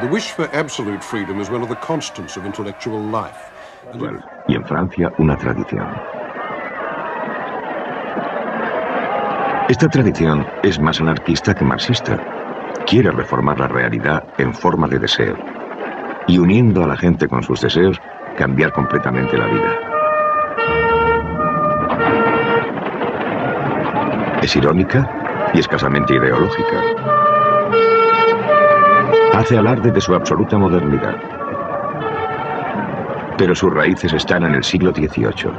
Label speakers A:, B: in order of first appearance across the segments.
A: The wish for absolute freedom is one of the constants of intellectual life.
B: Y en Francia, una tradición. Esta tradición es más anarquista que marxista. Quiere reformar la realidad en forma de deseo. Y uniendo a la gente con sus deseos, cambiar completamente la vida. Es irónica y escasamente ideológica. Hace alarde de su absoluta modernidad. Pero sus raíces están en el siglo XVIII.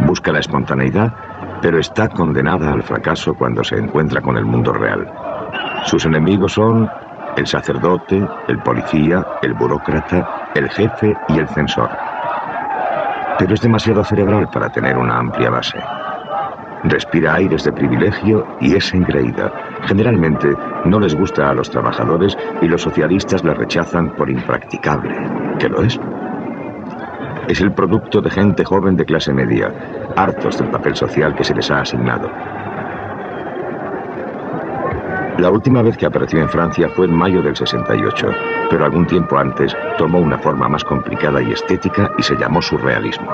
B: Busca la espontaneidad, pero está condenada al fracaso cuando se encuentra con el mundo real. Sus enemigos son el sacerdote, el policía, el burócrata, el jefe y el censor. Pero es demasiado cerebral para tener una amplia base. Respira aires de privilegio y es engreída. Generalmente no les gusta a los trabajadores y los socialistas la rechazan por impracticable. ¿Qué lo es? Es el producto de gente joven de clase media, hartos del papel social que se les ha asignado. La última vez que apareció en Francia fue en mayo del 68, pero algún tiempo antes tomó una forma más complicada y estética y se llamó surrealismo.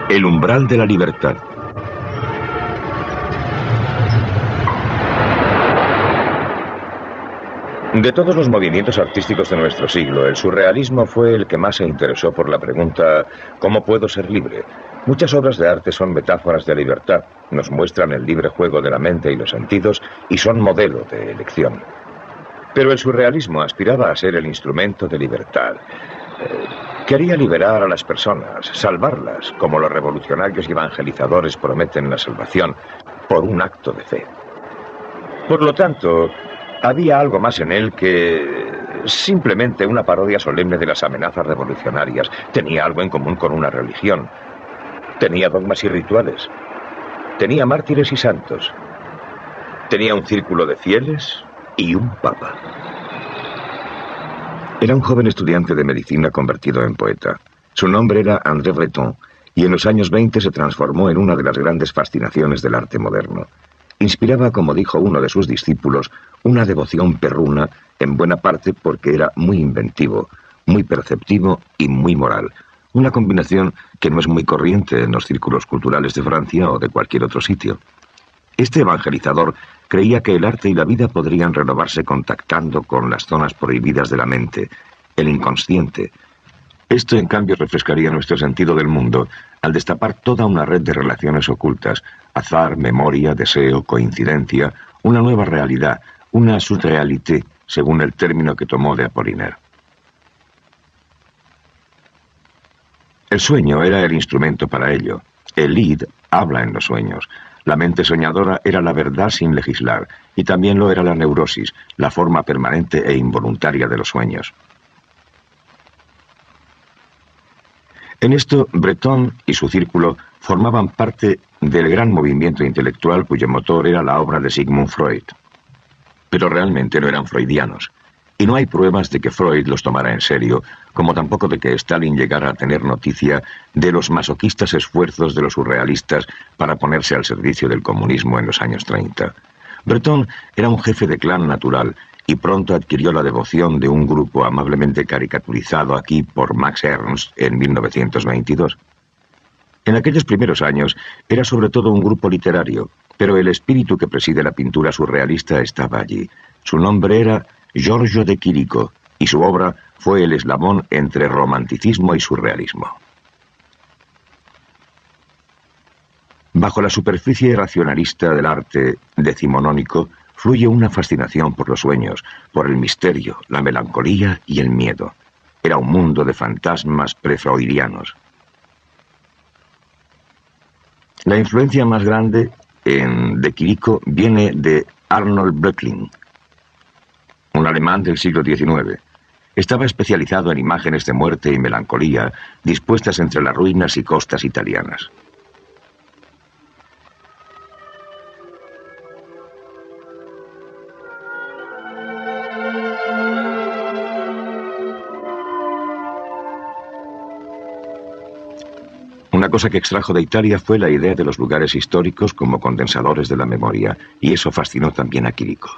B: El umbral de la libertad. De todos los movimientos artísticos de nuestro siglo, el surrealismo fue el que más se interesó por la pregunta ¿cómo puedo ser libre? Muchas obras de arte son metáforas de libertad, nos muestran el libre juego de la mente y los sentidos y son modelo de elección. Pero el surrealismo aspiraba a ser el instrumento de libertad. Quería liberar a las personas, salvarlas, como los revolucionarios y evangelizadores prometen la salvación, por un acto de fe. Por lo tanto, había algo más en él que simplemente una parodia solemne de las amenazas revolucionarias. Tenía algo en común con una religión. Tenía dogmas y rituales. Tenía mártires y santos. Tenía un círculo de fieles y un papa. Era un joven estudiante de medicina convertido en poeta. Su nombre era André Breton, y en los años 20 se transformó en una de las grandes fascinaciones del arte moderno. Inspiraba, como dijo uno de sus discípulos, una devoción perruna, en buena parte porque era muy inventivo, muy perceptivo y muy moral. Una combinación que no es muy corriente en los círculos culturales de Francia o de cualquier otro sitio. Este evangelizador creía que el arte y la vida podrían renovarse contactando con las zonas prohibidas de la mente, el inconsciente. Esto, en cambio, refrescaría nuestro sentido del mundo al destapar toda una red de relaciones ocultas, azar, memoria, deseo, coincidencia, una nueva realidad, una surrealité, según el término que tomó de Apollinaire. El sueño era el instrumento para ello. El id habla en los sueños. La mente soñadora era la verdad sin legislar, y también lo era la neurosis, la forma permanente e involuntaria de los sueños. En esto, Breton y su círculo formaban parte del gran movimiento intelectual cuyo motor era la obra de Sigmund Freud. Pero realmente no eran freudianos. Y no hay pruebas de que Freud los tomara en serio, como tampoco de que Stalin llegara a tener noticia de los masoquistas esfuerzos de los surrealistas para ponerse al servicio del comunismo en los años 30. Breton era un jefe de clan natural y pronto adquirió la devoción de un grupo amablemente caricaturizado aquí por Max Ernst en 1922. En aquellos primeros años era sobre todo un grupo literario, pero el espíritu que preside la pintura surrealista estaba allí. Su nombre era Giorgio de Chirico, y su obra fue el eslabón entre romanticismo y surrealismo. Bajo la superficie racionalista del arte decimonónico fluye una fascinación por los sueños, por el misterio, la melancolía y el miedo. Era un mundo de fantasmas prefreudianos. La influencia más grande en De Chirico viene de Arnold Böcklin, un alemán del siglo XIX. Estaba especializado en imágenes de muerte y melancolía dispuestas entre las ruinas y costas italianas. Una cosa que extrajo de Italia fue la idea de los lugares históricos como condensadores de la memoria, y eso fascinó también a Chirico.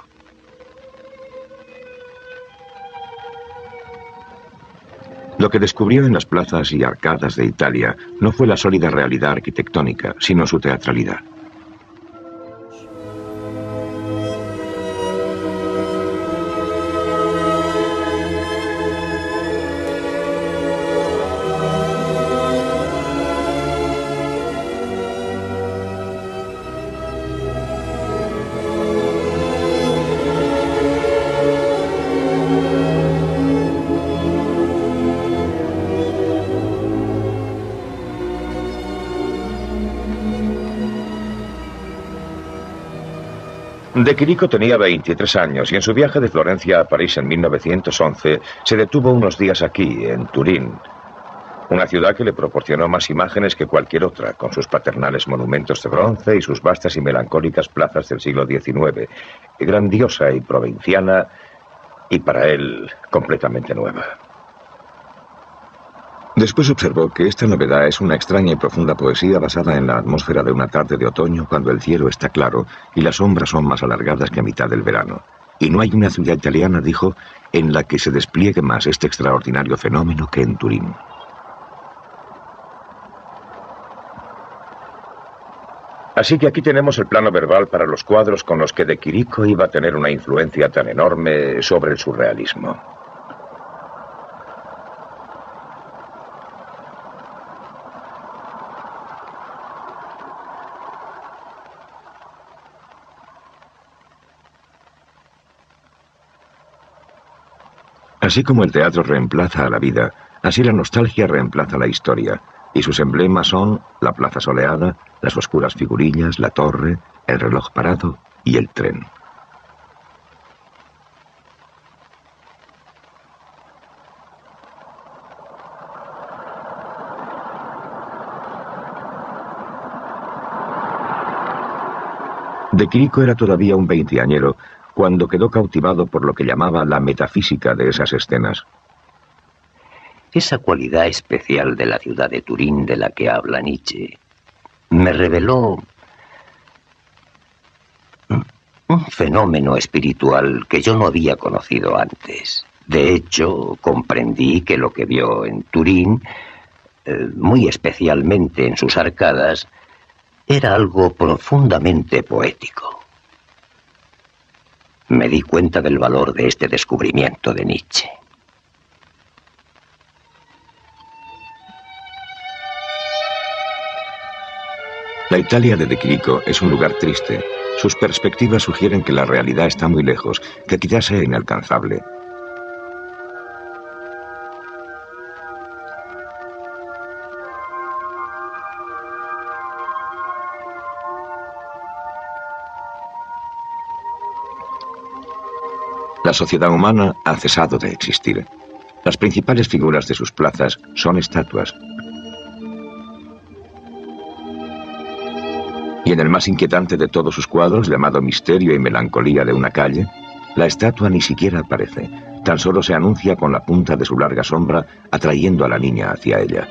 B: Lo que descubrió en las plazas y arcadas de Italia no fue la sólida realidad arquitectónica, sino su teatralidad. De Chirico tenía 23 años y en su viaje de Florencia a París en 1911 se detuvo unos días aquí, en Turín, una ciudad que le proporcionó más imágenes que cualquier otra, con sus paternales monumentos de bronce y sus vastas y melancólicas plazas del siglo XIX, grandiosa y provinciana, y para él completamente nueva. Después observó que esta novedad es una extraña y profunda poesía basada en la atmósfera de una tarde de otoño cuando el cielo está claro y las sombras son más alargadas que a mitad del verano. Y no hay una ciudad italiana, dijo, en la que se despliegue más este extraordinario fenómeno que en Turín. Así que aquí tenemos el plano verbal para los cuadros con los que De Chirico iba a tener una influencia tan enorme sobre el surrealismo. Así como el teatro reemplaza a la vida, así la nostalgia reemplaza la historia, y sus emblemas son la plaza soleada, las oscuras figurillas, la torre, el reloj parado y el tren. De Chirico era todavía un veinteañero cuando quedó cautivado por lo que llamaba la metafísica de esas escenas.
C: Esa cualidad especial de la ciudad de Turín de la que habla Nietzsche me reveló un fenómeno espiritual que yo no había conocido antes. De hecho, comprendí que lo que vio en Turín, muy especialmente en sus arcadas, era algo profundamente poético. Me di cuenta del valor de este descubrimiento de Nietzsche.
B: La Italia de Chirico es un lugar triste. Sus perspectivas sugieren que la realidad está muy lejos, que quizás sea inalcanzable. La sociedad humana ha cesado de existir. Las principales figuras de sus plazas son estatuas. Y en el más inquietante de todos sus cuadros, llamado Misterio y Melancolía de una calle, la estatua ni siquiera aparece. Tan solo se anuncia con la punta de su larga sombra, atrayendo a la niña hacia ella.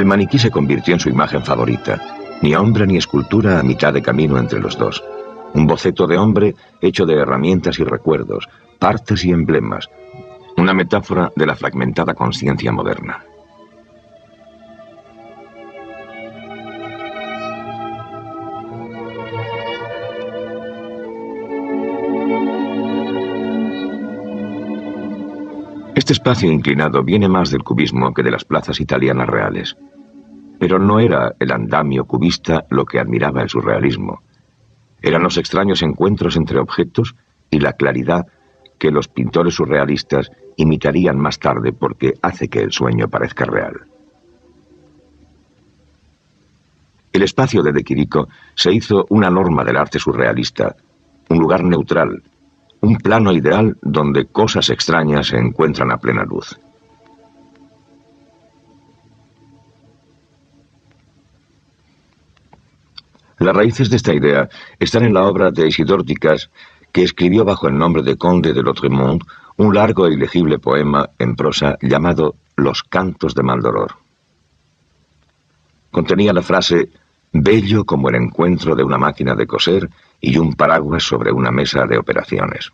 B: El maniquí se convirtió en su imagen favorita. Ni hombre ni escultura a mitad de camino entre los dos. Un boceto de hombre hecho de herramientas y recuerdos, partes y emblemas. Una metáfora de la fragmentada conciencia moderna. Este espacio inclinado viene más del cubismo que de las plazas italianas reales. Pero no era el andamio cubista lo que admiraba el surrealismo. Eran los extraños encuentros entre objetos y la claridad que los pintores surrealistas imitarían más tarde porque hace que el sueño parezca real. El espacio de Chirico se hizo una norma del arte surrealista, un lugar neutral, un plano ideal donde cosas extrañas se encuentran a plena luz. Las raíces de esta idea están en la obra de Isidore Ducas, que escribió bajo el nombre de Conde de Lautréamont un largo e ilegible poema en prosa llamado Los Cantos de Maldoror. Contenía la frase «bello como el encuentro de una máquina de coser y un paraguas sobre una mesa de operaciones».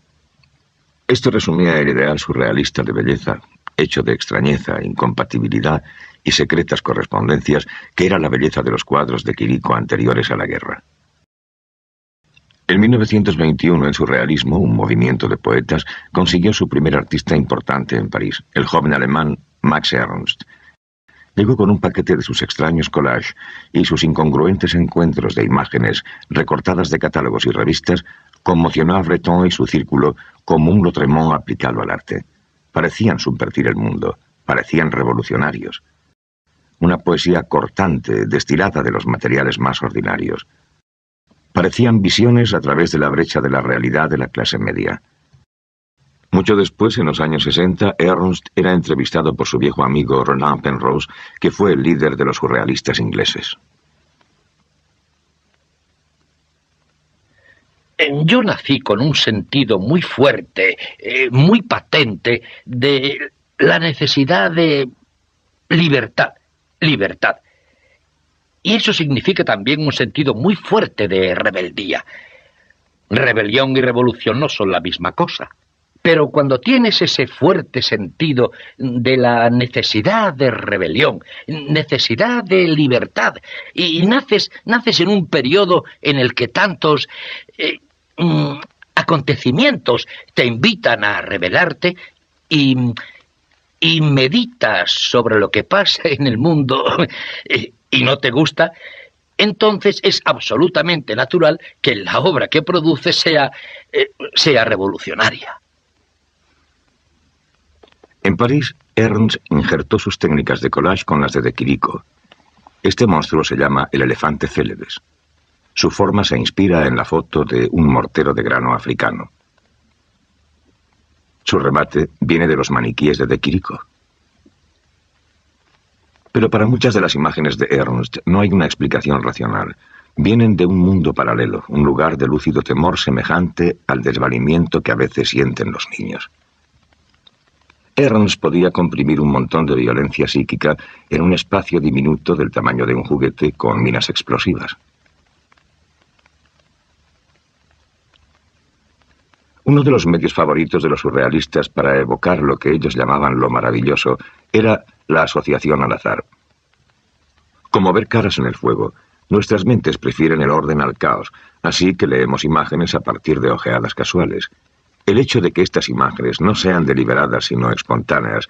B: Esto resumía el ideal surrealista de belleza, hecho de extrañeza, incompatibilidad y secretas correspondencias, que era la belleza de los cuadros de Chirico anteriores a la guerra. En 1921, el surrealismo, un movimiento de poetas, consiguió su primer artista importante en París, el joven alemán Max Ernst. Llegó con un paquete de sus extraños collages y sus incongruentes encuentros de imágenes recortadas de catálogos y revistas conmocionó a Breton y su círculo como un Lautréamont aplicado al arte. Parecían subvertir el mundo, parecían revolucionarios. Una poesía cortante, destilada de los materiales más ordinarios. Parecían visiones a través de la brecha de la realidad de la clase media. Mucho después, en los años 60, Ernst era entrevistado por su viejo amigo Roland Penrose, que fue el líder de los surrealistas ingleses.
D: Yo nací con un sentido muy fuerte, muy patente, de la necesidad de libertad. Y eso significa también un sentido muy fuerte de rebeldía. Rebelión y revolución no son la misma cosa. Pero cuando tienes ese fuerte sentido de la necesidad de rebelión, necesidad de libertad, y naces en un periodo en el que tantos acontecimientos te invitan a rebelarte y meditas sobre lo que pasa en el mundo y no te gusta, entonces es absolutamente natural que la obra que produces sea revolucionaria.
B: En París, Ernst injertó sus técnicas de collage con las de Chirico. Este monstruo se llama el elefante Célebes. Su forma se inspira en la foto de un mortero de grano africano. Su remate viene de los maniquíes de Chirico. Pero para muchas de las imágenes de Ernst no hay una explicación racional. Vienen de un mundo paralelo, un lugar de lúcido temor semejante al desvalimiento que a veces sienten los niños. Ernst podía comprimir un montón de violencia psíquica en un espacio diminuto del tamaño de un juguete con minas explosivas. Uno de los medios favoritos de los surrealistas para evocar lo que ellos llamaban lo maravilloso era la asociación al azar. Como ver caras en el fuego, nuestras mentes prefieren el orden al caos, así que leemos imágenes a partir de ojeadas casuales. El hecho de que estas imágenes no sean deliberadas sino espontáneas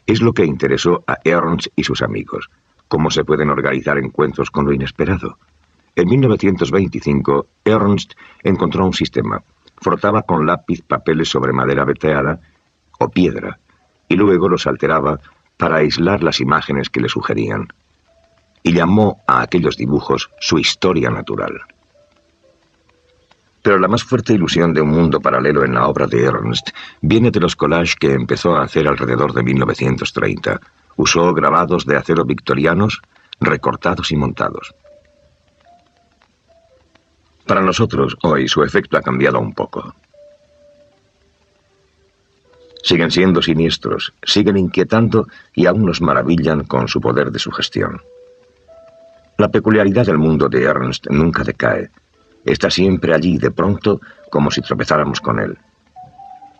B: es lo que interesó a Ernst y sus amigos. Cómo se pueden organizar encuentros con lo inesperado. En 1925, Ernst encontró un sistema. Frotaba con lápiz papeles sobre madera veteada o piedra y luego los alteraba para aislar las imágenes que le sugerían. Y llamó a aquellos dibujos su historia natural. Pero la más fuerte ilusión de un mundo paralelo en la obra de Ernst viene de los collages que empezó a hacer alrededor de 1930. Usó grabados de acero victorianos, recortados y montados. Para nosotros, hoy, su efecto ha cambiado un poco. Siguen siendo siniestros, siguen inquietando y aún nos maravillan con su poder de sugestión. La peculiaridad del mundo de Ernst nunca decae. Está siempre allí, de pronto, como si tropezáramos con él.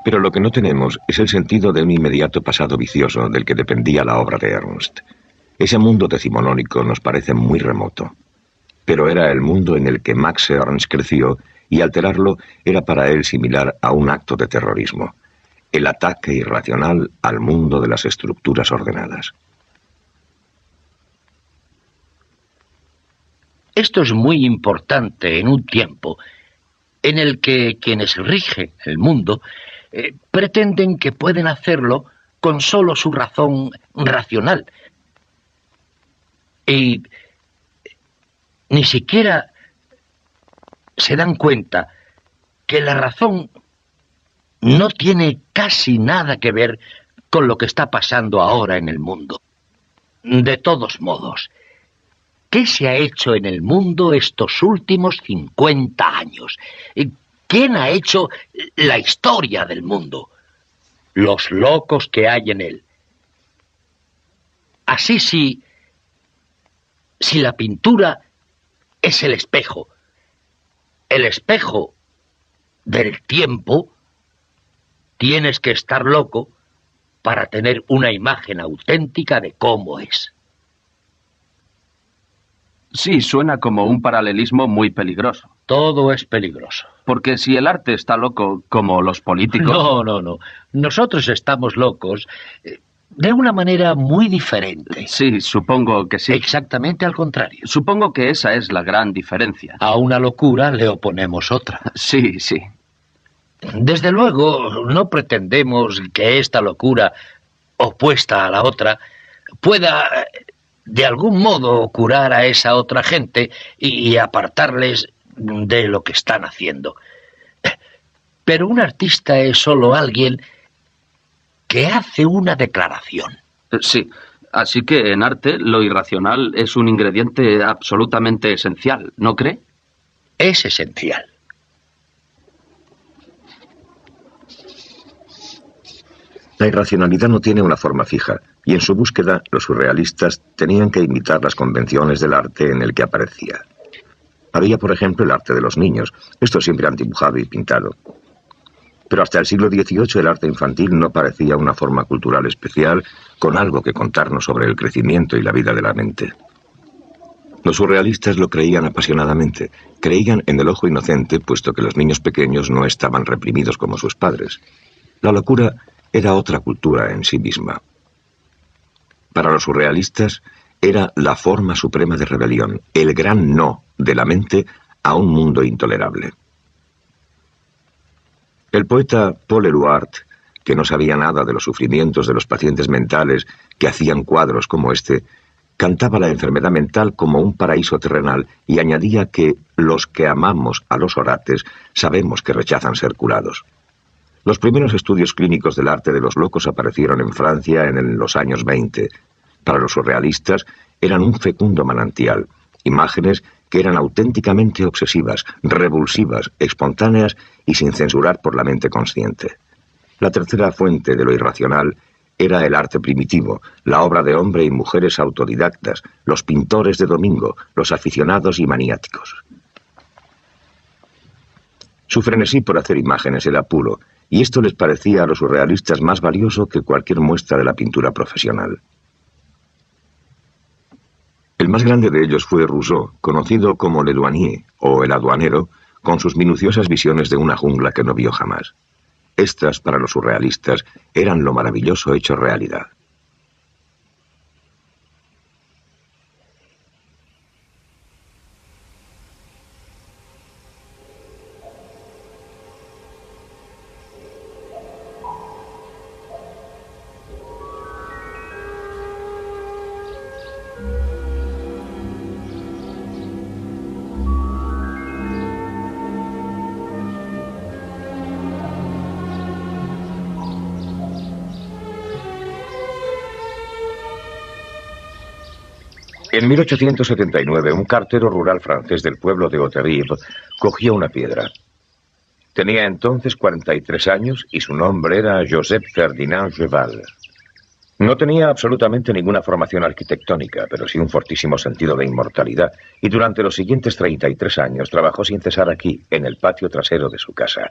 B: Pero lo que no tenemos es el sentido de un inmediato pasado vicioso del que dependía la obra de Ernst. Ese mundo decimonónico nos parece muy remoto. Pero era el mundo en el que Max Ernst creció y alterarlo era para él similar a un acto de terrorismo. El ataque irracional al mundo de las estructuras ordenadas.
D: Esto es muy importante en un tiempo en el que quienes rigen el mundo pretenden que pueden hacerlo con solo su razón racional. Y ni siquiera se dan cuenta que la razón no tiene casi nada que ver con lo que está pasando ahora en el mundo. De todos modos, ¿qué se ha hecho en el mundo estos últimos 50 años? ¿Quién ha hecho la historia del mundo? Los locos que hay en él. Así si la pintura es el espejo del tiempo, tienes que estar loco para tener una imagen auténtica de cómo es.
E: Sí, suena como un paralelismo muy peligroso.
D: Todo es peligroso.
E: Porque si el arte está loco como los políticos...
D: No. Nosotros estamos locos de una manera muy diferente.
E: Sí, supongo que sí.
D: Exactamente al contrario.
E: Supongo que esa es la gran diferencia.
D: A una locura le oponemos otra.
E: Sí.
D: Desde luego, no pretendemos que esta locura opuesta a la otra pueda de algún modo curar a esa otra gente y apartarles de lo que están haciendo. Pero un artista es solo alguien que hace una declaración.
E: Sí, así que en arte lo irracional es un ingrediente absolutamente esencial, ¿no cree?
D: Es esencial.
B: La irracionalidad no tiene una forma fija, y en su búsqueda los surrealistas tenían que imitar las convenciones del arte en el que aparecía. Había, por ejemplo, el arte de los niños. Estos siempre han dibujado y pintado. Pero hasta el siglo XVIII el arte infantil no parecía una forma cultural especial con algo que contarnos sobre el crecimiento y la vida de la mente. Los surrealistas lo creían apasionadamente. Creían en el ojo inocente, puesto que los niños pequeños no estaban reprimidos como sus padres. La locura era otra cultura en sí misma. Para los surrealistas era la forma suprema de rebelión, el gran no de la mente a un mundo intolerable. El poeta Paul Éluard, que no sabía nada de los sufrimientos de los pacientes mentales que hacían cuadros como este, cantaba la enfermedad mental como un paraíso terrenal y añadía que los que amamos a los orates sabemos que rechazan ser curados. Los primeros estudios clínicos del arte de los locos aparecieron en Francia en los años 20. Para los surrealistas eran un fecundo manantial, imágenes que eran auténticamente obsesivas, revulsivas, espontáneas y sin censurar por la mente consciente. La tercera fuente de lo irracional era el arte primitivo, la obra de hombres y mujeres autodidactas, los pintores de domingo, los aficionados y maniáticos. Su frenesí por hacer imágenes era puro, y esto les parecía a los surrealistas más valioso que cualquier muestra de la pintura profesional. El más grande de ellos fue Rousseau, conocido como Le Douanier, o el aduanero, con sus minuciosas visiones de una jungla que no vio jamás. Estas, para los surrealistas, eran lo maravilloso hecho realidad. En 1879, un cartero rural francés del pueblo de Hauterive cogió una piedra. Tenía entonces 43 años y su nombre era Joseph Ferdinand Geval. No tenía absolutamente ninguna formación arquitectónica, pero sí un fortísimo sentido de inmortalidad, y durante los siguientes 33 años trabajó sin cesar aquí, en el patio trasero de su casa.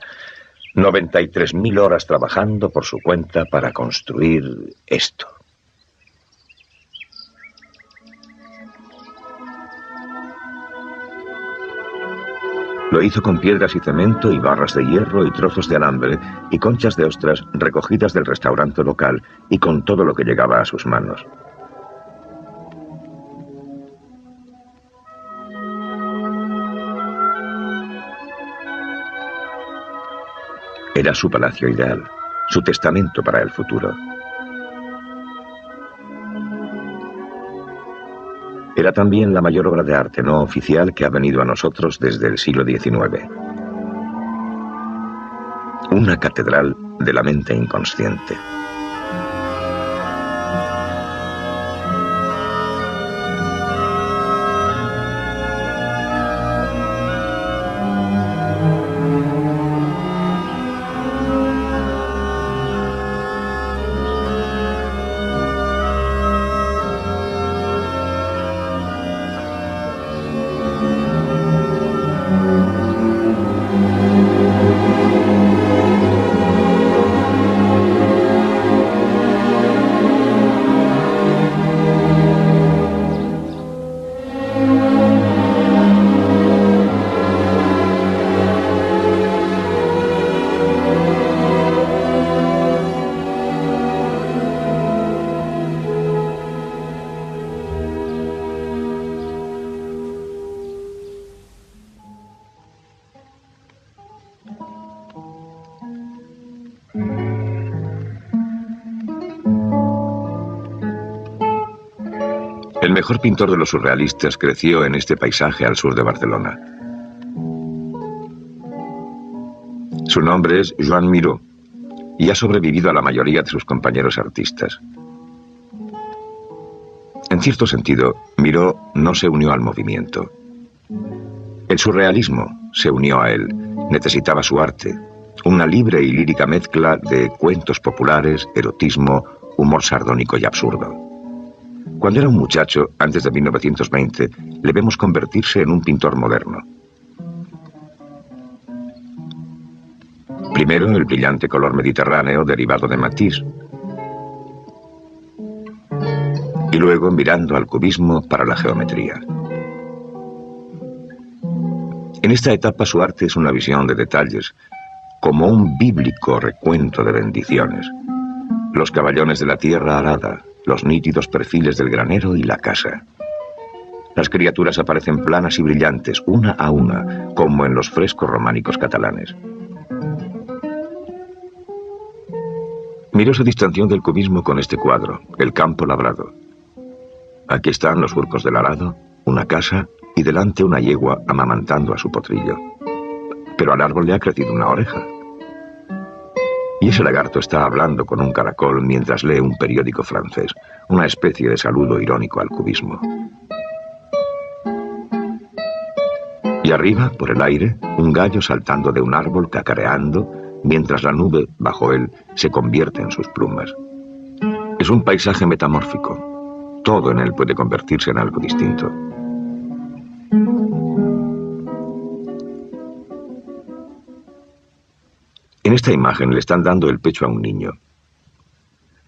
B: 93.000 horas trabajando por su cuenta para construir esto. Lo hizo con piedras y cemento y barras de hierro y trozos de alambre y conchas de ostras recogidas del restaurante local y con todo lo que llegaba a sus manos. Era su palacio ideal, su testamento para el futuro. Era también la mayor obra de arte no oficial que ha venido a nosotros desde el siglo XIX. Una catedral de la mente inconsciente. El mejor pintor de los surrealistas creció en este paisaje al sur de Barcelona. Su nombre es Joan Miró y ha sobrevivido a la mayoría de sus compañeros artistas. En cierto sentido, Miró no se unió al movimiento. El surrealismo se unió a él. Necesitaba su arte, una libre y lírica mezcla de cuentos populares, erotismo, humor sardónico y absurdo. Cuando era un muchacho, antes de 1920, le vemos convertirse en un pintor moderno. Primero, el brillante color mediterráneo derivado de Matisse. Y luego mirando al cubismo para la geometría. En esta etapa su arte es una visión de detalles, como un bíblico recuento de bendiciones. Los caballones de la tierra arada, los nítidos perfiles del granero y la casa. Las criaturas aparecen planas y brillantes, una a una, como en los frescos románicos catalanes. Miró se distanció del cubismo con este cuadro, El campo labrado. Aquí están los surcos del arado, una casa y delante una yegua amamantando a su potrillo. Pero al árbol le ha crecido una oreja. Y ese lagarto está hablando con un caracol mientras lee un periódico francés, una especie de saludo irónico al cubismo. Y arriba, por el aire, un gallo saltando de un árbol cacareando, mientras la nube, bajo él, se convierte en sus plumas. Es un paisaje metamórfico. Todo en él puede convertirse en algo distinto. En esta imagen le están dando el pecho a un niño.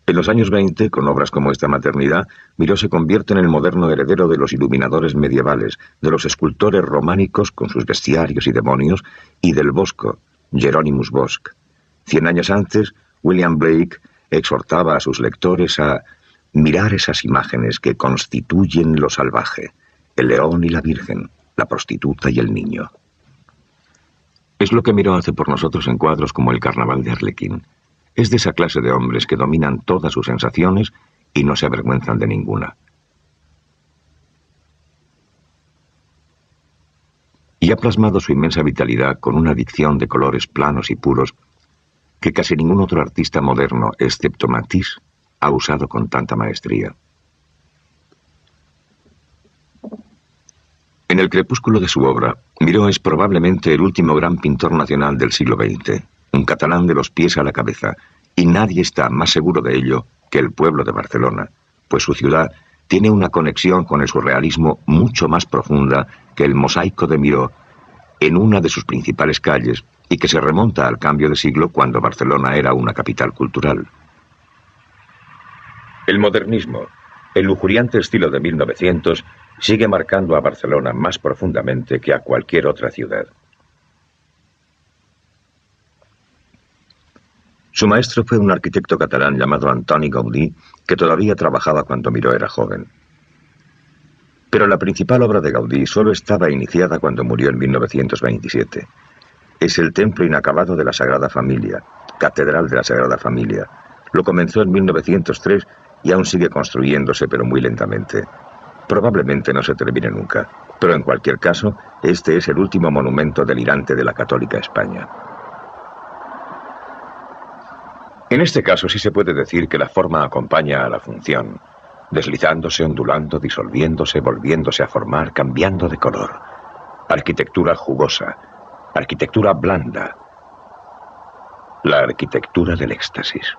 B: En los años 20, con obras como esta Maternidad, Miró se convierte en el moderno heredero de los iluminadores medievales, de los escultores románicos con sus bestiarios y demonios, y del Bosco, Hieronymus Bosch. 100 años antes, William Blake exhortaba a sus lectores a mirar esas imágenes que constituyen lo salvaje, el león y la virgen, la prostituta y el niño. Es lo que Miró hace por nosotros en cuadros como El carnaval de Arlequín. Es de esa clase de hombres que dominan todas sus sensaciones y no se avergüenzan de ninguna. Y ha plasmado su inmensa vitalidad con una dicción de colores planos y puros que casi ningún otro artista moderno, excepto Matisse, ha usado con tanta maestría. En el crepúsculo de su obra, Miró es probablemente el último gran pintor nacional del siglo XX, un catalán de los pies a la cabeza, y nadie está más seguro de ello que el pueblo de Barcelona, pues su ciudad tiene una conexión con el surrealismo mucho más profunda que el mosaico de Miró en una de sus principales calles y que se remonta al cambio de siglo cuando Barcelona era una capital cultural. El modernismo, el lujuriante estilo de 1900, sigue marcando a Barcelona más profundamente que a cualquier otra ciudad. Su maestro fue un arquitecto catalán llamado Antoni Gaudí, que todavía trabajaba cuando Miró era joven. Pero la principal obra de Gaudí solo estaba iniciada cuando murió en 1927. Es el templo inacabado de la Sagrada Familia, Catedral de la Sagrada Familia. Lo comenzó en 1903 y aún sigue construyéndose, pero muy lentamente. Probablemente no se termine nunca, pero en cualquier caso, este es el último monumento delirante de la católica España. En este caso sí se puede decir que la forma acompaña a la función, deslizándose, ondulando, disolviéndose, volviéndose a formar, cambiando de color. Arquitectura jugosa, arquitectura blanda, la arquitectura del éxtasis.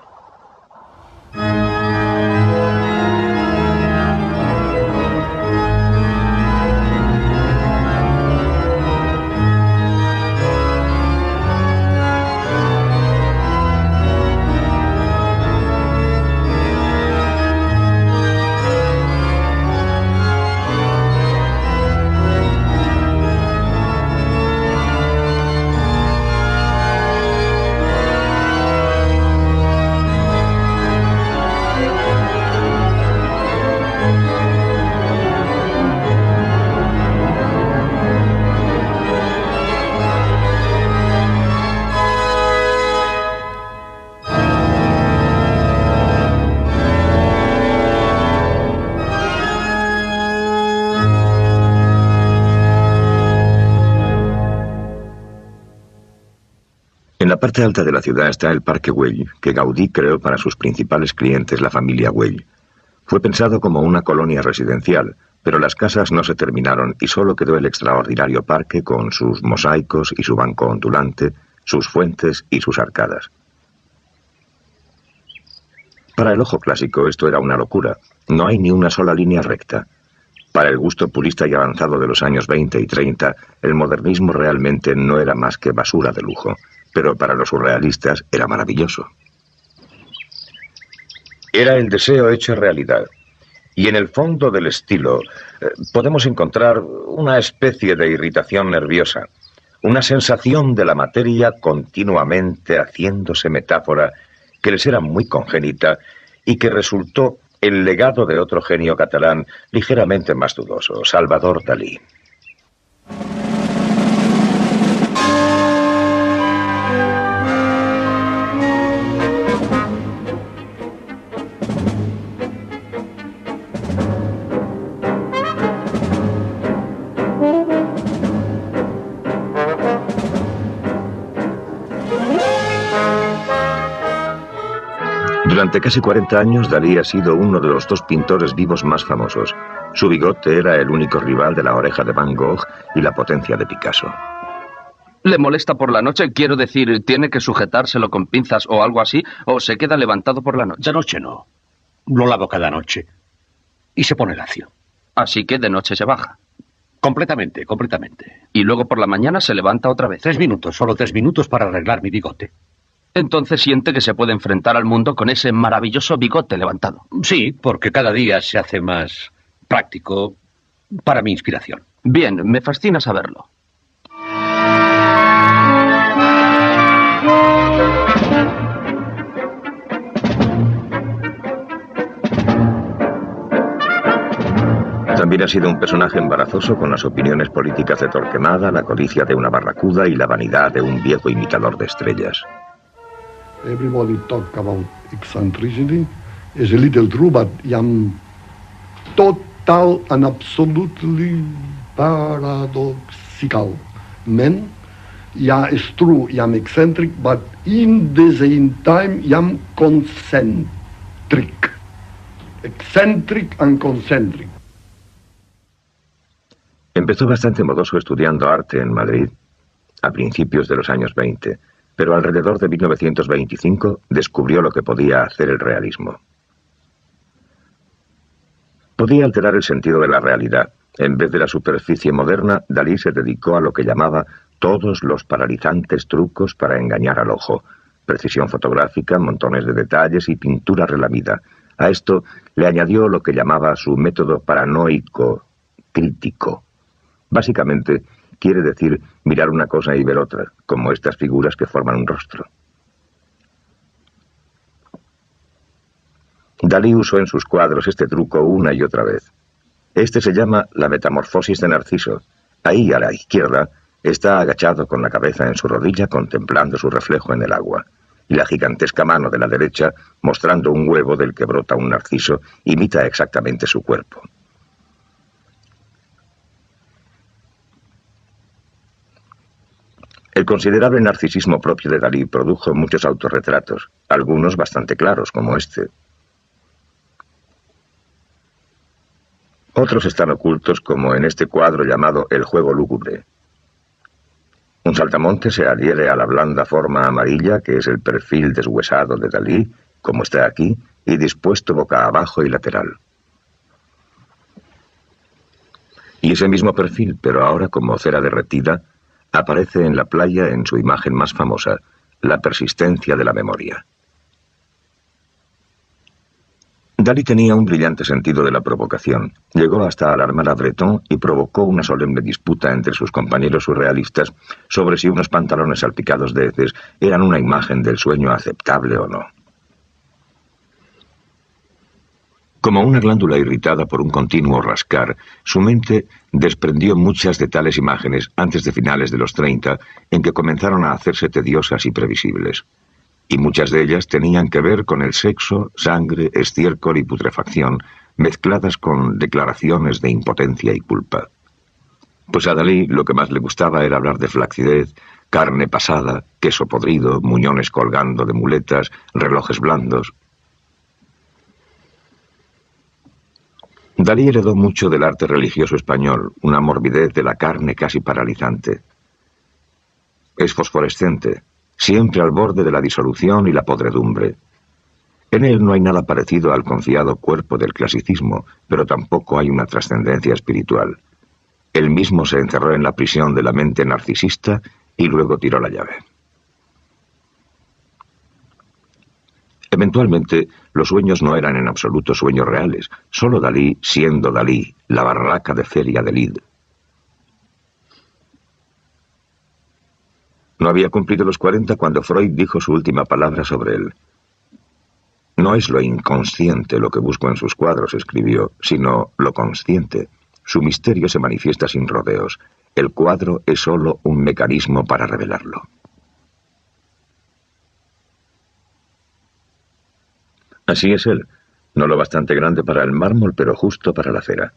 B: En la parte alta de la ciudad está el Parque Güell, que Gaudí creó para sus principales clientes, la familia Güell. Fue pensado como una colonia residencial, pero las casas no se terminaron y solo quedó el extraordinario parque con sus mosaicos y su banco ondulante, sus fuentes y sus arcadas. Para el ojo clásico esto era una locura. No hay ni una sola línea recta. Para el gusto purista y avanzado de los años 20 y 30, el modernismo realmente no era más que basura de lujo. Pero para los surrealistas era maravilloso. Era el deseo hecho realidad. Y en el fondo del estilo podemos encontrar una especie de irritación nerviosa, una sensación de la materia continuamente haciéndose metáfora que les era muy congénita y que resultó el legado de otro genio catalán ligeramente más dudoso, Salvador Dalí. Durante casi 40 años, Dalí ha sido uno de los dos pintores vivos más famosos. Su bigote era el único rival de la oreja de Van Gogh y la potencia de Picasso.
E: ¿Le molesta por la noche? Quiero decir, ¿tiene que sujetárselo con pinzas o algo así? ¿O se queda levantado por la noche?
F: De noche no. Lo lavo cada noche. Y se pone lacio.
E: Así que de noche se baja.
F: Completamente, completamente.
E: Y luego por la mañana se levanta otra vez.
F: 3 minutos, solo 3 minutos para arreglar mi bigote.
E: Entonces siente que se puede enfrentar al mundo con ese maravilloso bigote levantado.
F: Sí, porque cada día se hace más práctico para mi inspiración.
E: Bien, me fascina saberlo.
B: También ha sido un personaje embarazoso con las opiniones políticas de Torquemada, la codicia de una barracuda y la vanidad de un viejo imitador de estrellas.
G: Everybody talk about eccentricity. Is a little true, but I'm total and absolutely paradoxical man. Yeah, it's true, I'm eccentric, but in the same time, I'm concentric. Eccentric and concentric.
B: Empezó bastante modoso estudiando arte en Madrid a principios de los años 20, pero alrededor de 1925 descubrió lo que podía hacer el realismo. Podía alterar el sentido de la realidad. En vez de la superficie moderna, Dalí se dedicó a lo que llamaba todos los paralizantes trucos para engañar al ojo. Precisión fotográfica, montones de detalles y pintura relavida. A esto le añadió lo que llamaba su método paranoico crítico. Básicamente, quiere decir mirar una cosa y ver otra, como estas figuras que forman un rostro. Dalí usó en sus cuadros este truco una y otra vez. Este se llama la metamorfosis de Narciso. Ahí, a la izquierda, está agachado con la cabeza en su rodilla contemplando su reflejo en el agua. Y la gigantesca mano de la derecha, mostrando un huevo del que brota un narciso, imita exactamente su cuerpo. El considerable narcisismo propio de Dalí produjo muchos autorretratos, algunos bastante claros, como este. Otros están ocultos, como en este cuadro llamado El juego lúgubre. Un saltamontes se adhiere a la blanda forma amarilla, que es el perfil deshuesado de Dalí, como está aquí, y dispuesto boca abajo y lateral. Y ese mismo perfil, pero ahora como cera derretida, aparece en la playa en su imagen más famosa, la persistencia de la memoria. Dalí tenía un brillante sentido de la provocación. Llegó hasta alarmar a Breton y provocó una solemne disputa entre sus compañeros surrealistas sobre si unos pantalones salpicados de heces eran una imagen del sueño aceptable o no. Como una glándula irritada por un continuo rascar, su mente desprendió muchas de tales imágenes antes de finales de los 30, en que comenzaron a hacerse tediosas y previsibles. Y muchas de ellas tenían que ver con el sexo, sangre, estiércol y putrefacción, mezcladas con declaraciones de impotencia y culpa. Pues a Dalí lo que más le gustaba era hablar de flacidez, carne pasada, queso podrido, muñones colgando de muletas, relojes blandos. Dalí heredó mucho del arte religioso español, una morbidez de la carne casi paralizante. Es fosforescente, siempre al borde de la disolución y la podredumbre. En él no hay nada parecido al confiado cuerpo del clasicismo, pero tampoco hay una trascendencia espiritual. Él mismo se encerró en la prisión de la mente narcisista y luego tiró la llave. Eventualmente, los sueños no eran en absoluto sueños reales, solo Dalí siendo Dalí, la barraca de feria de Lid. No había cumplido los 40 cuando Freud dijo su última palabra sobre él. No es lo inconsciente lo que busco en sus cuadros, escribió, sino lo consciente. Su misterio se manifiesta sin rodeos. El cuadro es solo un mecanismo para revelarlo. Así es él, no lo bastante grande para el mármol, pero justo para la cera.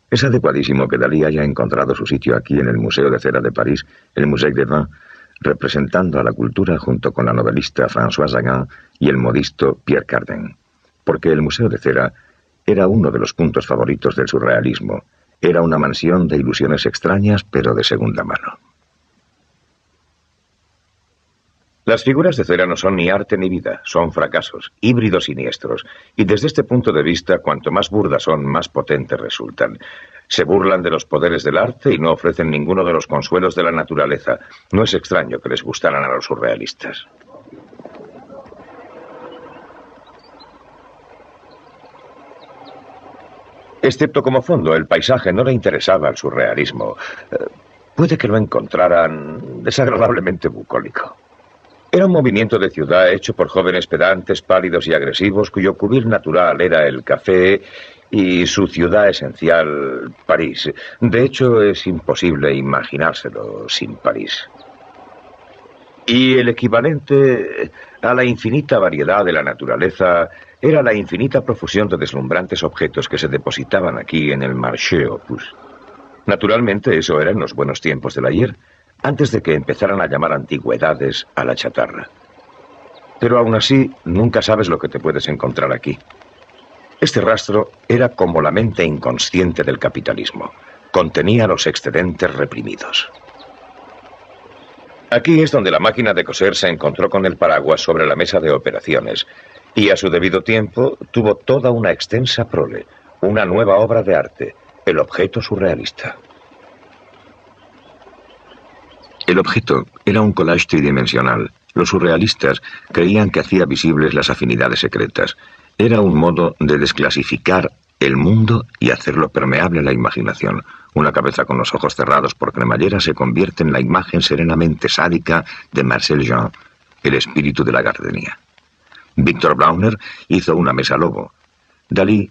B: Es adecuadísimo que Dalí haya encontrado su sitio aquí en el Museo de Cera de París, el Musée des Vins, representando a la cultura junto con la novelista Françoise Sagan y el modisto Pierre Cardin, porque el Museo de Cera era uno de los puntos favoritos del surrealismo. Era una mansión de ilusiones extrañas, pero de segunda mano. Las figuras de cera no son ni arte ni vida, son fracasos, híbridos siniestros, y desde este punto de vista, cuanto más burdas son, más potentes resultan. Se burlan de los poderes del arte y no ofrecen ninguno de los consuelos de la naturaleza. No es extraño que les gustaran a los surrealistas. Excepto como fondo, el paisaje no le interesaba al surrealismo. Puede que lo encontraran desagradablemente bucólico. Era un movimiento de ciudad hecho por jóvenes pedantes, pálidos y agresivos, cuyo cubil natural era el café y su ciudad esencial, París. De hecho, es imposible imaginárselo sin París. Y el equivalente a la infinita variedad de la naturaleza era la infinita profusión de deslumbrantes objetos que se depositaban aquí en el Marché Opus. Naturalmente, eso era en los buenos tiempos del ayer, antes de que empezaran a llamar antigüedades a la chatarra. Pero aún así, nunca sabes lo que te puedes encontrar aquí. Este rastro era como la mente inconsciente del capitalismo, Contenía los excedentes reprimidos. Aquí es donde la máquina de coser se encontró con el paraguas sobre la mesa de operaciones y a su debido tiempo tuvo toda una extensa prole, una nueva obra de arte, el objeto surrealista. El objeto era un collage tridimensional. Los surrealistas creían que hacía visibles las afinidades secretas. Era un modo de desclasificar el mundo y hacerlo permeable a la imaginación. Una cabeza con los ojos cerrados por cremallera se convierte en la imagen serenamente sádica de Marcel Jean, el espíritu de la gardenia. Victor Brauner hizo una mesa lobo. Dalí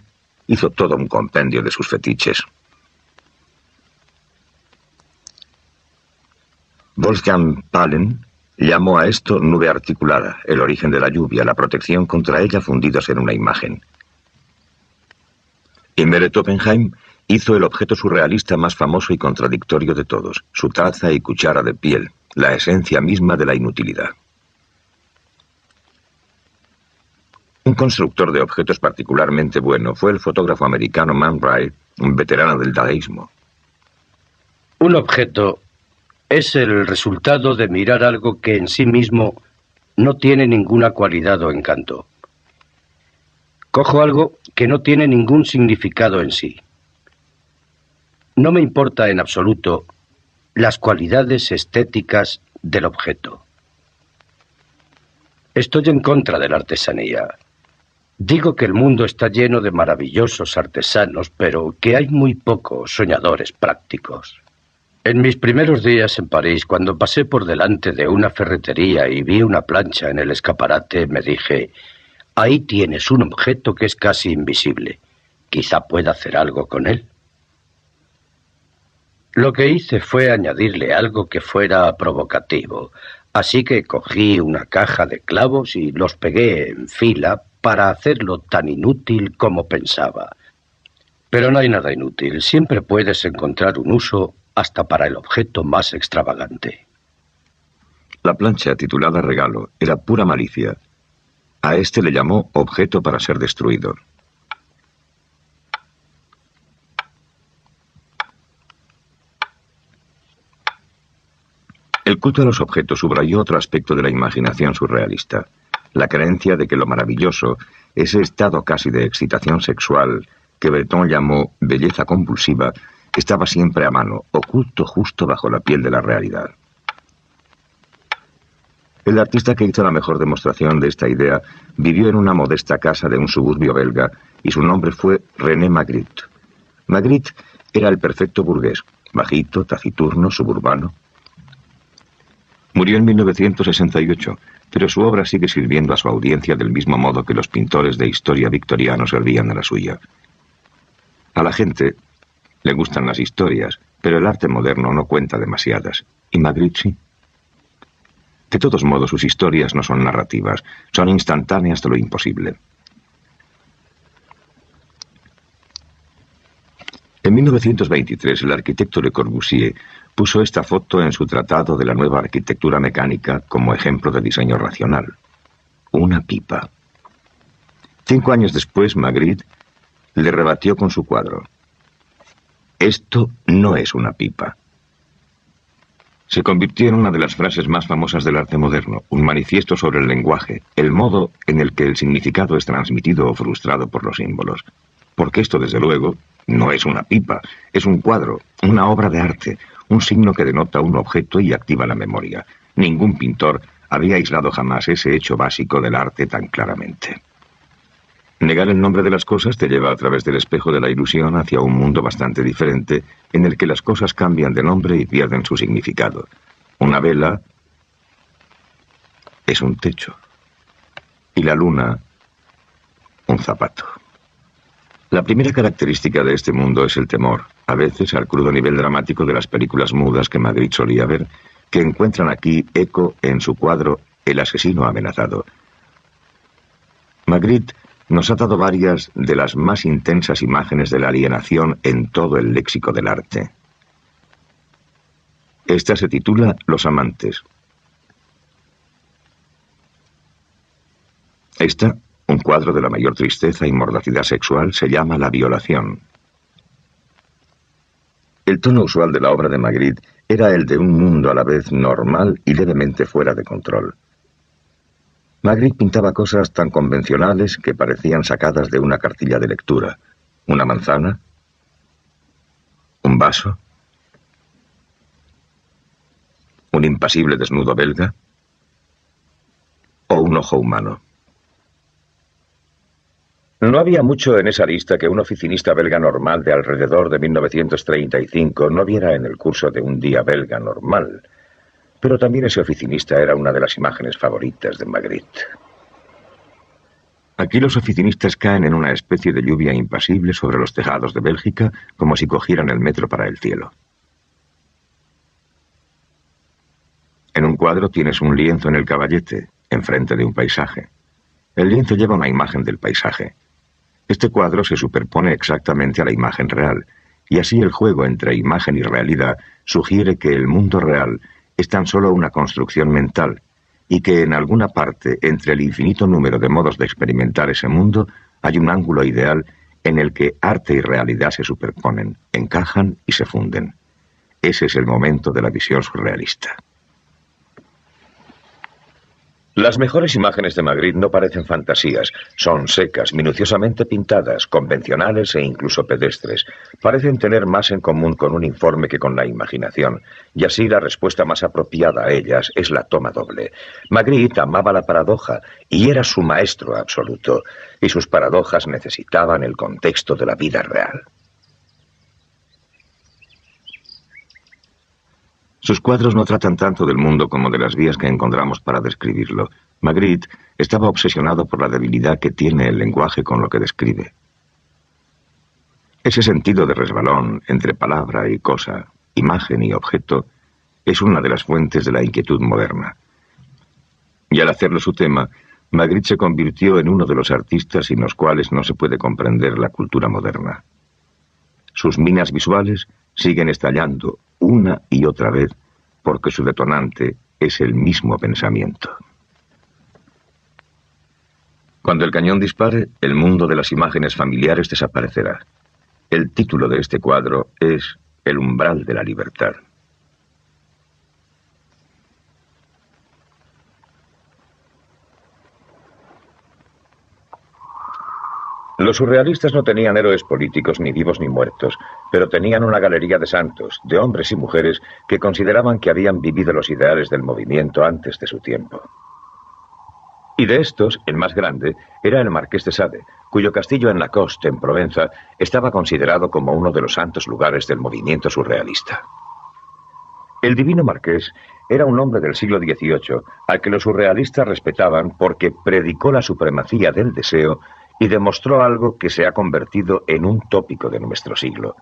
B: hizo todo un compendio de sus fetiches. Wolfgang Pahlen llamó a esto nube articulada, el origen de la lluvia, la protección contra ella fundidos en una imagen. Immeret Oppenheim hizo el objeto surrealista más famoso y contradictorio de todos, su taza y cuchara de piel, la esencia misma de la inutilidad. Un constructor de objetos particularmente bueno fue el fotógrafo americano Man Ray, un veterano del dadaísmo.
F: Un objeto es el resultado de mirar algo que en sí mismo no tiene ninguna cualidad o encanto. Cojo algo que no tiene ningún significado en sí. No me importa en absoluto las cualidades estéticas del objeto. Estoy en contra de la artesanía. Digo que el mundo está lleno de maravillosos artesanos, pero que hay muy pocos soñadores prácticos. En mis primeros días en París, cuando pasé por delante de una ferretería y vi una plancha en el escaparate, me dije: ahí tienes un objeto que es casi invisible. Quizá pueda hacer algo con él. Lo que hice fue añadirle algo que fuera provocativo, así que cogí una caja de clavos y los pegué en fila para hacerlo tan inútil como pensaba. Pero no hay nada inútil, siempre puedes encontrar un uso hasta para el objeto más extravagante.
B: La plancha, titulada Regalo, era pura malicia. A este le llamó objeto para ser destruido. El culto a los objetos subrayó otro aspecto de la imaginación surrealista, la creencia de que lo maravilloso, ese estado casi de excitación sexual que Breton llamó belleza convulsiva, estaba siempre a mano, oculto justo bajo la piel de la realidad. El artista que hizo la mejor demostración de esta idea vivió en una modesta casa de un suburbio belga y su nombre fue René Magritte. Magritte era el perfecto burgués, bajito, taciturno, suburbano. Murió en 1968, pero su obra sigue sirviendo a su audiencia del mismo modo que los pintores de historia victorianos servían a la suya. A la gente le gustan las historias, pero el arte moderno no cuenta demasiadas, y Magritte sí. De todos modos, sus historias no son narrativas, son instantáneas de lo imposible. En 1923, el arquitecto Le Corbusier puso esta foto en su tratado de la nueva arquitectura mecánica como ejemplo de diseño racional. Una pipa. 5 años después, Magritte le rebatió con su cuadro. Esto no es una pipa. Se convirtió en una de las frases más famosas del arte moderno, un manifiesto sobre el lenguaje, el modo en el que el significado es transmitido o frustrado por los símbolos. Porque esto, desde luego, no es una pipa, es un cuadro, una obra de arte, un signo que denota un objeto y activa la memoria. Ningún pintor había aislado jamás ese hecho básico del arte tan claramente. Negar el nombre de las cosas te lleva a través del espejo de la ilusión hacia un mundo bastante diferente, en el que las cosas cambian de nombre y pierden su significado. Una vela es un techo, y la luna, un zapato. La primera característica de este mundo es el temor, a veces al crudo nivel dramático de las películas mudas que Magritte solía ver, que encuentran aquí eco en su cuadro El asesino amenazado. Magritte nos ha dado varias de las más intensas imágenes de la alienación en todo el léxico del arte. Esta se titula Los amantes. Esta, un cuadro de la mayor tristeza y mordacidad sexual, se llama La violación. El tono usual de la obra de Magritte era el de un mundo a la vez normal y levemente fuera de control. Magritte pintaba cosas tan convencionales que parecían sacadas de una cartilla de lectura. Una manzana, un vaso, un impasible desnudo belga o un ojo humano. No había mucho en esa lista que un oficinista belga normal de alrededor de 1935 no viera en el curso de un día belga normal. Pero también ese oficinista era una de las imágenes favoritas de Magritte. Aquí los oficinistas caen en una especie de lluvia impasible sobre los tejados de Bélgica, como si cogieran el metro para el cielo. En un cuadro tienes un lienzo en el caballete, enfrente de un paisaje. El lienzo lleva una imagen del paisaje. Este cuadro se superpone exactamente a la imagen real, y así el juego entre imagen y realidad sugiere que el mundo real es tan solo una construcción mental, y que en alguna parte entre el infinito número de modos de experimentar ese mundo hay un ángulo ideal en el que arte y realidad se superponen, encajan y se funden. Ese es el momento de la visión surrealista. Las mejores imágenes de Magritte no parecen fantasías, son secas, minuciosamente pintadas, convencionales e incluso pedestres. Parecen tener más en común con un informe que con la imaginación, y así la respuesta más apropiada a ellas es la toma doble. Magritte amaba la paradoja, y era su maestro absoluto, y sus paradojas necesitaban el contexto de la vida real. Sus cuadros no tratan tanto del mundo como de las vías que encontramos para describirlo. Magritte estaba obsesionado por la debilidad que tiene el lenguaje con lo que describe. Ese sentido de resbalón entre palabra y cosa, imagen y objeto, es una de las fuentes de la inquietud moderna. Y al hacerlo su tema, Magritte se convirtió en uno de los artistas sin los cuales no se puede comprender la cultura moderna. Sus minas visuales siguen estallando una y otra vez porque su detonante es el mismo pensamiento. Cuando el cañón dispare, el mundo de las imágenes familiares desaparecerá. El título de este cuadro es El umbral de la libertad. Los surrealistas no tenían héroes políticos ni vivos ni muertos, pero tenían una galería de santos, de hombres y mujeres que consideraban que habían vivido los ideales del movimiento antes de su tiempo. Y de estos, el más grande era el Marqués de Sade, cuyo castillo en Lacoste, en Provenza, estaba considerado como uno de los santos lugares del movimiento surrealista. El divino Marqués era un hombre del siglo XVIII al que los surrealistas respetaban porque predicó la supremacía del deseo y demostró algo que se ha convertido en un tópico de nuestro siglo,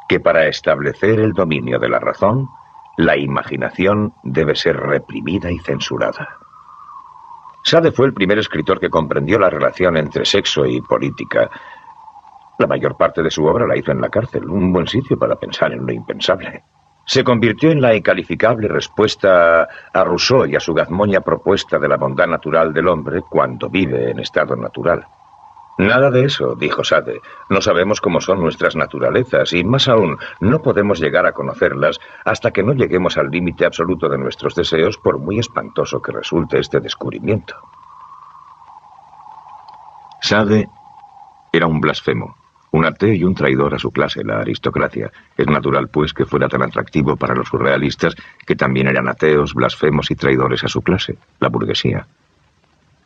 B: que para establecer el dominio de la razón, la imaginación debe ser reprimida y censurada. Sade fue el primer escritor que comprendió la relación entre sexo y política. La mayor parte de su obra la hizo en la cárcel, un buen sitio para pensar en lo impensable. Se convirtió en la incalificable respuesta a Rousseau y a su gazmoña propuesta de la bondad natural del hombre cuando vive en estado natural. Nada de eso, dijo Sade. No sabemos cómo son nuestras naturalezas y, más aún, no podemos llegar a conocerlas hasta que no lleguemos al límite absoluto de nuestros deseos, por muy espantoso que resulte este descubrimiento. Sade era un blasfemo, un ateo y un traidor a su clase, la aristocracia. Es natural, pues, que fuera tan atractivo para los surrealistas, que también eran ateos, blasfemos y traidores a su clase, la burguesía.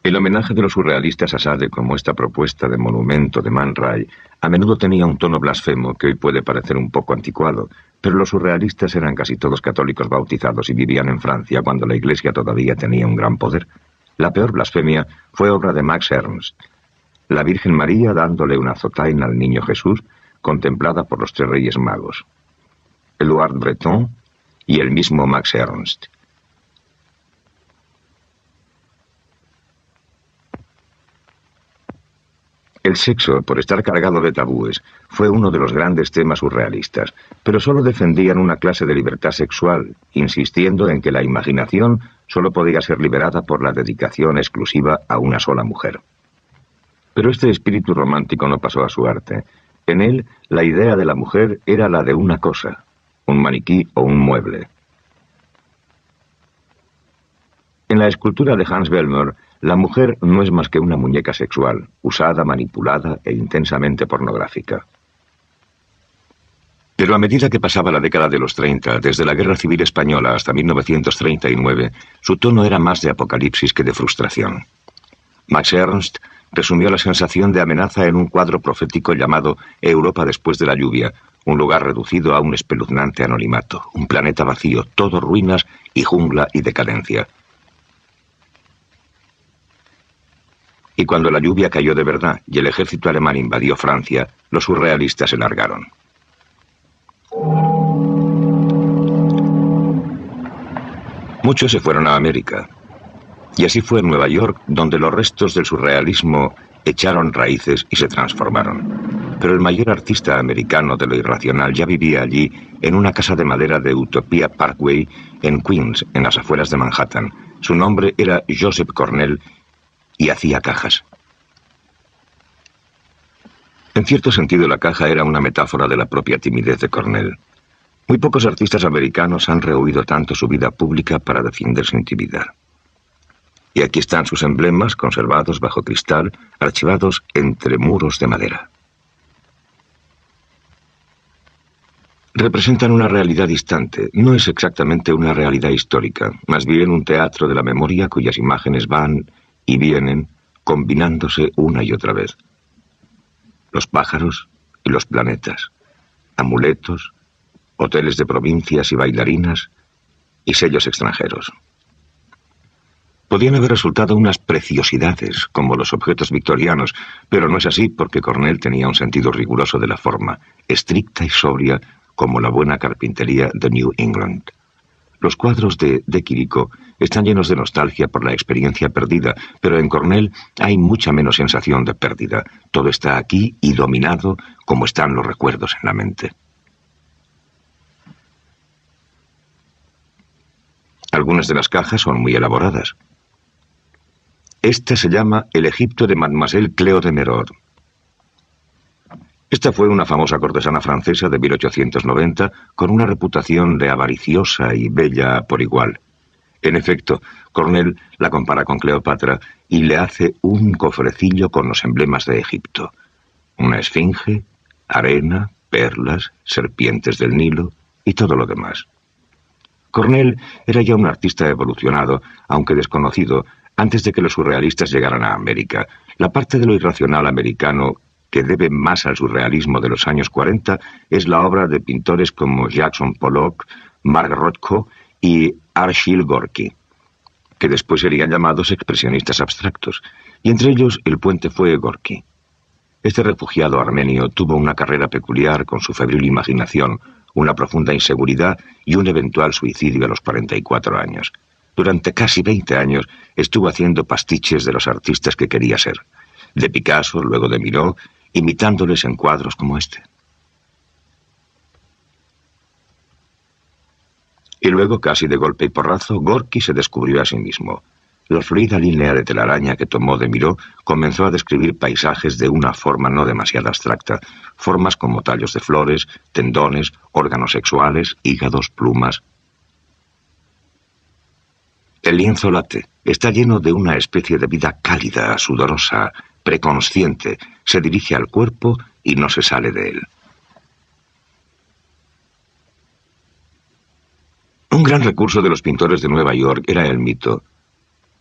B: El homenaje de los surrealistas a Sade, como esta propuesta de monumento de Man Ray, a menudo tenía un tono blasfemo que hoy puede parecer un poco anticuado, pero los surrealistas eran casi todos católicos bautizados y vivían en Francia cuando la Iglesia todavía tenía un gran poder. La peor blasfemia fue obra de Max Ernst. La Virgen María dándole una azotaina al niño Jesús, contemplada por los 3 Reyes Magos. Éluard Breton y el mismo Max Ernst. El sexo, por estar cargado de tabúes, fue uno de los grandes temas surrealistas, pero solo defendían una clase de libertad sexual, insistiendo en que la imaginación solo podía ser liberada por la dedicación exclusiva a una sola mujer. Pero este espíritu romántico no pasó a su arte. En él, la idea de la mujer era la de una cosa, un maniquí o un mueble. En la escultura de Hans Belmer, la mujer no es más que una muñeca sexual, usada, manipulada e intensamente pornográfica. Pero a medida que pasaba la década de los 30, desde la Guerra Civil Española hasta 1939, su tono era más de apocalipsis que de frustración. Max Ernst resumió la sensación de amenaza en un cuadro profético llamado Europa después de la lluvia, un lugar reducido a un espeluznante anonimato, un planeta vacío, todo ruinas y jungla y decadencia. Y cuando la lluvia cayó de verdad y el ejército alemán invadió Francia, los surrealistas se largaron. Muchos se fueron a América. Y así fue en Nueva York donde los restos del surrealismo echaron raíces y se transformaron. Pero el mayor artista americano de lo irracional ya vivía allí en una casa de madera de Utopia Parkway en Queens, en las afueras de Manhattan. Su nombre era Joseph Cornell y hacía cajas. En cierto sentido, la caja era una metáfora de la propia timidez de Cornell. Muy pocos artistas americanos han rehuido tanto su vida pública para defender su intimidad. Y aquí están sus emblemas conservados bajo cristal, archivados entre muros de madera. Representan una realidad distante, no es exactamente una realidad histórica, más bien un teatro de la memoria cuyas imágenes van y vienen, combinándose una y otra vez. Los pájaros y los planetas, amuletos, hoteles de provincias y bailarinas y sellos extranjeros. Podían haber resultado unas preciosidades, como los objetos victorianos, pero no es así porque Cornell tenía un sentido riguroso de la forma, estricta y sobria, como la buena carpintería de New England. Los cuadros de Chirico están llenos de nostalgia por la experiencia perdida, pero en Cornell hay mucha menos sensación de pérdida. Todo está aquí y dominado como están los recuerdos en la mente. Algunas de las cajas son muy elaboradas. Esta se llama El Egipto de Mademoiselle Cléo de Merode. Esta fue una famosa cortesana francesa de 1890 con una reputación de avariciosa y bella por igual. En efecto, Cornell la compara con Cleopatra y le hace un cofrecillo con los emblemas de Egipto. Una esfinge, arena, perlas, serpientes del Nilo y todo lo demás. Cornell era ya un artista evolucionado, aunque desconocido, antes de que los surrealistas llegaran a América. La parte de lo irracional americano que debe más al surrealismo de los años 40 es la obra de pintores como Jackson Pollock, Mark Rothko y Arshile Gorky, que después serían llamados expresionistas abstractos, y entre ellos el puente fue Gorky. Este refugiado armenio tuvo una carrera peculiar con su febril imaginación, una profunda inseguridad y un eventual suicidio a los 44 años. Durante casi 20 años estuvo haciendo pastiches de los artistas que quería ser, de Picasso, luego de Miró, imitándoles en cuadros como este. Y luego, casi de golpe y porrazo, Gorky se descubrió a sí mismo. La fluida línea de telaraña que tomó de Miró comenzó a describir paisajes de una forma no demasiado abstracta, formas como tallos de flores, tendones, órganos sexuales, hígados, plumas. El lienzo late, está lleno de una especie de vida cálida, sudorosa, preconsciente, se dirige al cuerpo y no se sale de él. Un gran recurso de los pintores de Nueva York era el mito.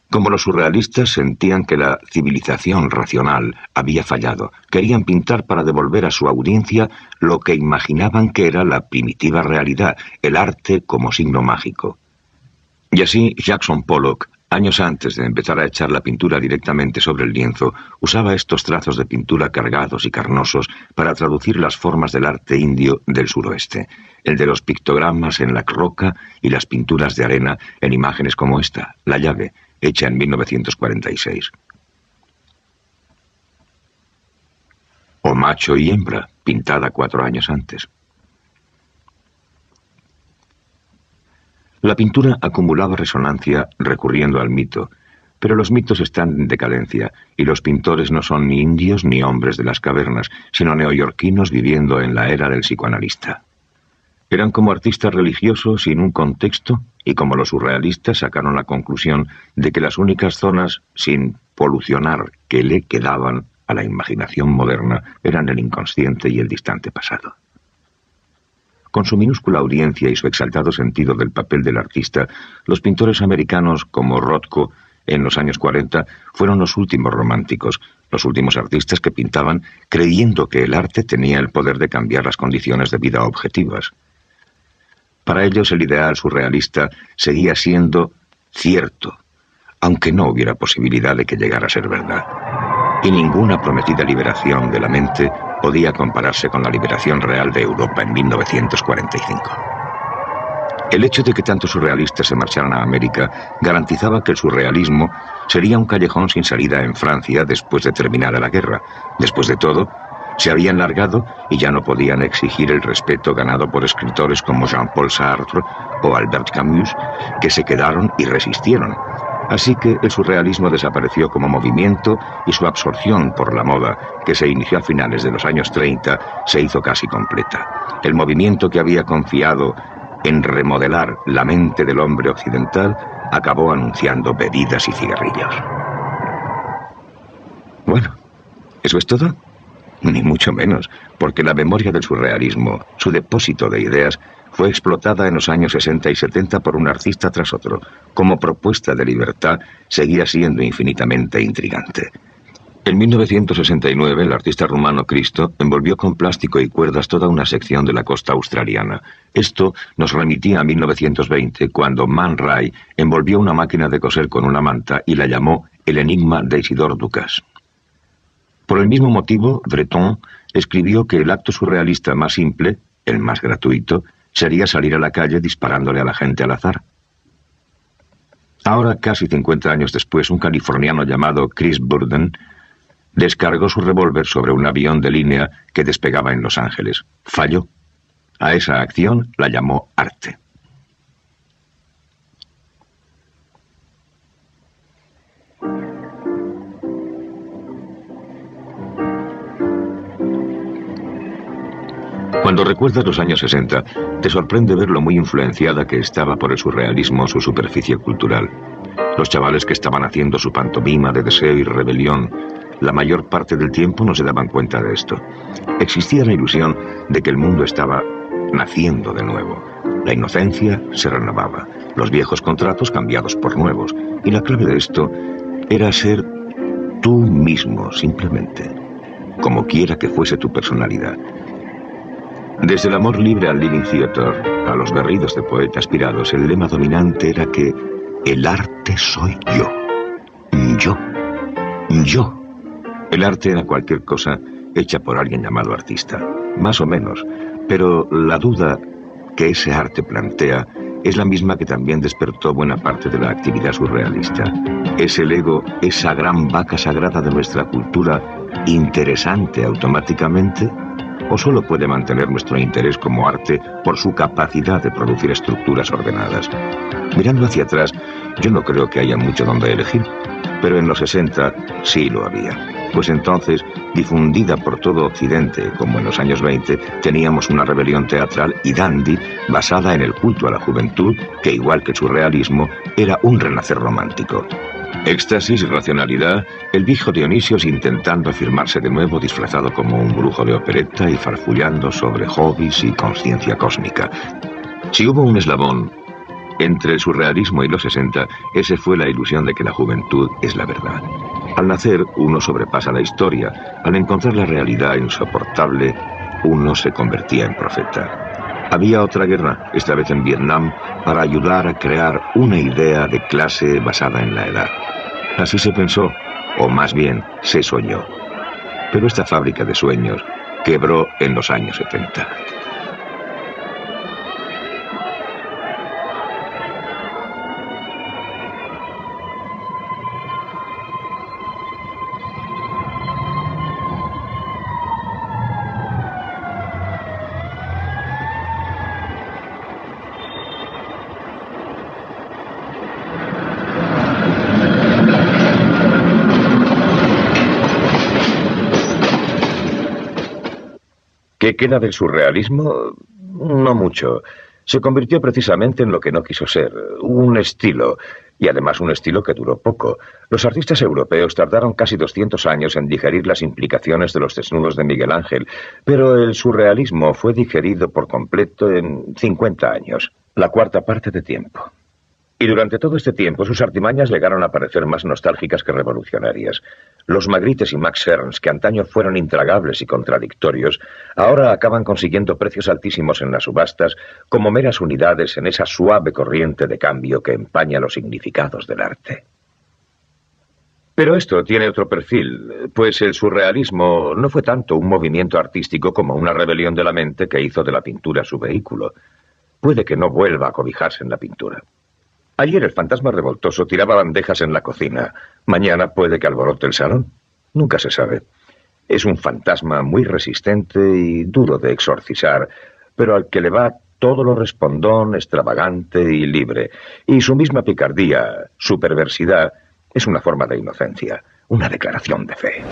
B: Como los surrealistas sentían que la civilización racional había fallado, querían pintar para devolver a su audiencia lo que imaginaban que era la primitiva realidad, el arte como signo mágico. Y así Jackson Pollock, años antes de empezar a echar la pintura directamente sobre el lienzo, usaba estos trazos de pintura cargados y carnosos para traducir las formas del arte indio del suroeste, el de los pictogramas en la roca y las pinturas de arena en imágenes como esta, La llave, hecha en 1946. O Macho y hembra, pintada 4 años antes. La pintura acumulaba resonancia recurriendo al mito, pero los mitos están en decadencia y los pintores no son ni indios ni hombres de las cavernas, sino neoyorquinos viviendo en la era del psicoanalista. Eran como artistas religiosos sin un contexto y como los surrealistas sacaron la conclusión de que las únicas zonas sin polucionar que le quedaban a la imaginación moderna eran el inconsciente y el distante pasado. Con su minúscula audiencia y su exaltado sentido del papel del artista, los pintores americanos como Rothko en los años 40 fueron los últimos románticos, los últimos artistas que pintaban creyendo que el arte tenía el poder de cambiar las condiciones de vida objetivas. Para ellos el ideal surrealista seguía siendo cierto, aunque no hubiera posibilidad de que llegara a ser verdad. Y ninguna prometida liberación de la mente podía compararse con la liberación real de Europa en 1945. El hecho de que tantos surrealistas se marcharan a América garantizaba que el surrealismo sería un callejón sin salida en Francia después de terminada la guerra. Después de todo, se habían largado y ya no podían exigir el respeto ganado por escritores como Jean-Paul Sartre o Albert Camus, que se quedaron y resistieron. Así que el surrealismo desapareció como movimiento y su absorción por la moda, que se inició a finales de los años 30, se hizo casi completa. El movimiento que había confiado en remodelar la mente del hombre occidental acabó anunciando bebidas y cigarrillos. Bueno, ¿eso es todo? Ni mucho menos, porque la memoria del surrealismo, su depósito de ideas, fue explotada en los años 60 y 70 por un artista tras otro. Como propuesta de libertad, seguía siendo infinitamente intrigante. En 1969, el artista rumano Cristo envolvió con plástico y cuerdas toda una sección de la costa australiana. Esto nos remitía a 1920, cuando Man Ray envolvió una máquina de coser con una manta y la llamó El enigma de Isidore Ducas. Por el mismo motivo, Breton escribió que el acto surrealista más simple, el más gratuito, sería salir a la calle disparándole a la gente al azar. Ahora, casi 50 años después, un californiano llamado Chris Burden descargó su revólver sobre un avión de línea que despegaba en Los Ángeles. Falló. A esa acción la llamó arte. Cuando recuerdas los años 60, te sorprende ver lo muy influenciada que estaba por el surrealismo su superficie cultural. Los chavales que estaban haciendo su pantomima de deseo y rebelión, la mayor parte del tiempo no se daban cuenta de esto. Existía la ilusión de que el mundo estaba naciendo de nuevo. La inocencia se renovaba, los viejos contratos cambiados por nuevos, y la clave de esto era ser tú mismo, simplemente, como quiera que fuese tu personalidad. Desde el amor libre al Living Theater, a los berridos de poetas pirados, el lema dominante era que el arte soy yo. Yo. El arte era cualquier cosa hecha por alguien llamado artista, más o menos, pero la duda que ese arte plantea es la misma que también despertó buena parte de la actividad surrealista. ¿Es el ego, esa gran vaca sagrada de nuestra cultura, interesante automáticamente? ¿O solo puede mantener nuestro interés como arte por su capacidad de producir estructuras ordenadas? Mirando hacia atrás, yo no creo que haya mucho donde elegir, pero en los 60 sí lo había. Pues entonces, difundida por todo Occidente, como en los años 20, teníamos una rebelión teatral y dandy basada en el culto a la juventud, que igual que el surrealismo, era un renacer romántico. Éxtasis y racionalidad, el viejo Dionisios intentando afirmarse de nuevo disfrazado como un brujo de opereta y farfullando sobre hobbies y conciencia cósmica. Si hubo un eslabón entre el surrealismo y los 60, ese fue la ilusión de que la juventud es la verdad. Al nacer, uno sobrepasa la historia. Al encontrar la realidad insoportable, uno se convertía en profeta. Había otra guerra, esta vez en Vietnam, para ayudar a crear una idea de clase basada en la edad. Así se pensó, o más bien, se soñó. Pero esta fábrica de sueños quebró en los años 70. ¿Qué queda del surrealismo? No mucho. Se convirtió precisamente en lo que no quiso ser, un estilo, y además un estilo que duró poco. Los artistas europeos tardaron casi 200 años en digerir las implicaciones de los desnudos de Miguel Ángel, pero el surrealismo fue digerido por completo en 50 años, la cuarta parte de tiempo. Y durante todo este tiempo sus artimañas llegaron a parecer más nostálgicas que revolucionarias. Los Magrittes y Max Ernst, que antaño fueron intragables y contradictorios, ahora acaban consiguiendo precios altísimos en las subastas como meras unidades en esa suave corriente de cambio que empaña los significados del arte. Pero esto tiene otro perfil, pues el surrealismo no fue tanto un movimiento artístico como una rebelión de la mente que hizo de la pintura su vehículo. Puede que no vuelva a cobijarse en la pintura. Ayer el fantasma revoltoso tiraba bandejas en la cocina. Mañana puede que alborote el salón. Nunca se sabe. Es un fantasma muy resistente y duro de exorcizar, pero al que le va todo lo respondón, extravagante y libre. Y su misma picardía, su perversidad, es una forma de inocencia, una declaración de fe.